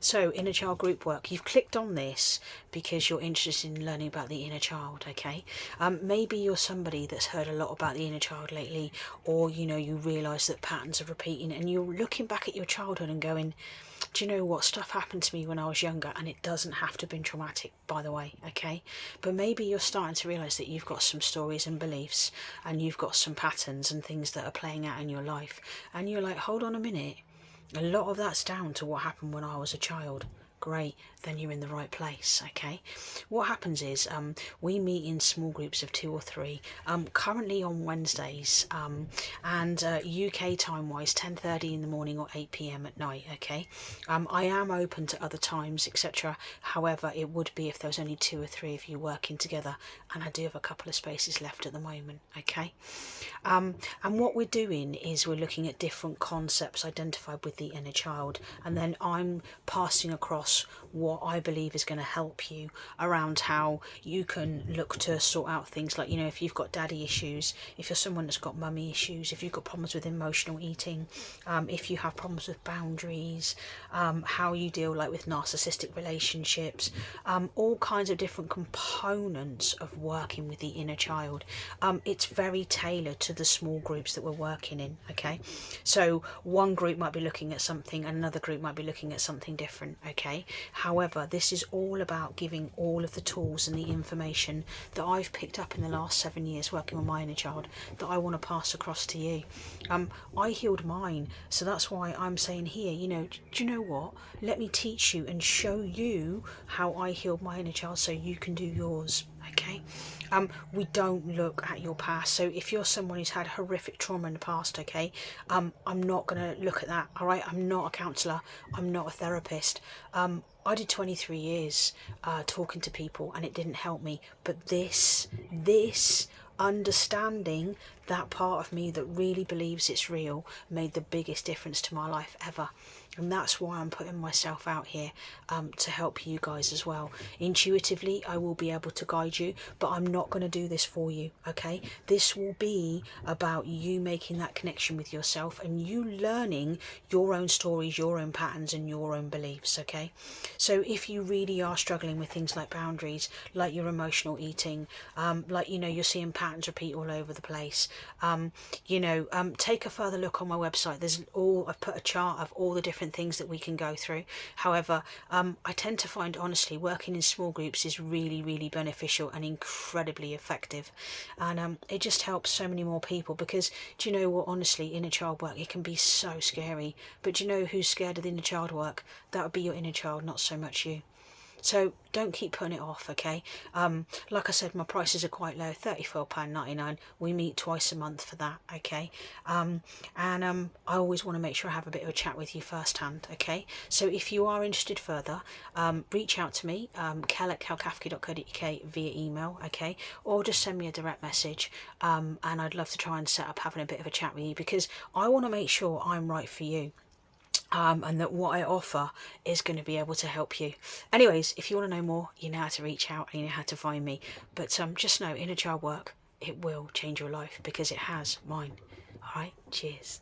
So inner child group work, you've clicked on this because you're interested in learning about the inner child, okay? Maybe you're somebody that's heard a lot about the inner child lately, or you realise that patterns are repeating, and you're looking back at your childhood and going, do you know what, stuff happened to me when I was younger, and it doesn't have to have been traumatic, by the way, okay? But maybe you're starting to realise that you've got some stories and beliefs, and you've got some patterns and things that are playing out in your life, and you're like, hold on a minute, a lot of that's down to what happened when I was a child. Great, then you're in the right place, okay? What happens is we meet in small groups of 2 or 3, currently on Wednesdays, and UK time wise 10:30 in the morning or 8 p.m. at night, okay? I am open to other times, etc. However, it would be if there was only 2 or 3 of you working together, and I do have a couple of spaces left at the moment, okay? And what we're doing is we're looking at different concepts identified with the inner child, and then I'm passing across what I believe is going to help you around how you can look to sort out things like, if you've got daddy issues, if you're someone that's got mummy issues, if you've got problems with emotional eating, if you have problems with boundaries, how you deal with narcissistic relationships, all kinds of different components of working with the inner child. It's very tailored to the small groups that we're working in, okay? So one group might be looking at something and another group might be looking at something different, okay? However, this is all about giving all of the tools and the information that I've picked up in the last 7 years working with my inner child that I want to pass across to you. I healed mine, so that's why I'm saying here, do you know what? Let me teach you and show you how I healed my inner child so you can do yours, okay? We don't look at your past. So if you're someone who's had horrific trauma in the past, okay, I'm not going to look at that, all right? I'm not a counsellor. I'm not a therapist. I did 23 years talking to people and it didn't help me. But this understanding that part of me that really believes it's real made the biggest difference to my life ever. And that's why I'm putting myself out here to help you guys as well. Intuitively, I will be able to guide you, but I'm not going to do this for you, okay? This will be about you making that connection with yourself and you learning your own stories, your own patterns and your own beliefs, okay? So if you really are struggling with things like boundaries, like your emotional eating, you're seeing patterns repeat all over the place, take a further look on my website. I've put a chart of all the different things that we can go through. However, I tend to find, honestly, working in small groups is really, really beneficial and incredibly effective. And it just helps so many more people because, do you know what, honestly, inner child work, it can be so scary. But do you know who's scared of the inner child work? That would be your inner child, not so much you. So don't keep putting it off, okay? Like I said, my prices are quite low, £34.99. We meet twice a month for that, okay? I always want to make sure I have a bit of a chat with you firsthand, okay? So if you are interested further, reach out to me, kel@kelkafke.co.uk via email, okay? Or just send me a direct message, and I'd love to try and set up having a bit of a chat with you because I want to make sure I'm right for you. And that what I offer is going to be able to help you. Anyways, if you want to know more, you know how to reach out and you know how to find me. But just know, inner child work, it will change your life because it has mine. All right, cheers.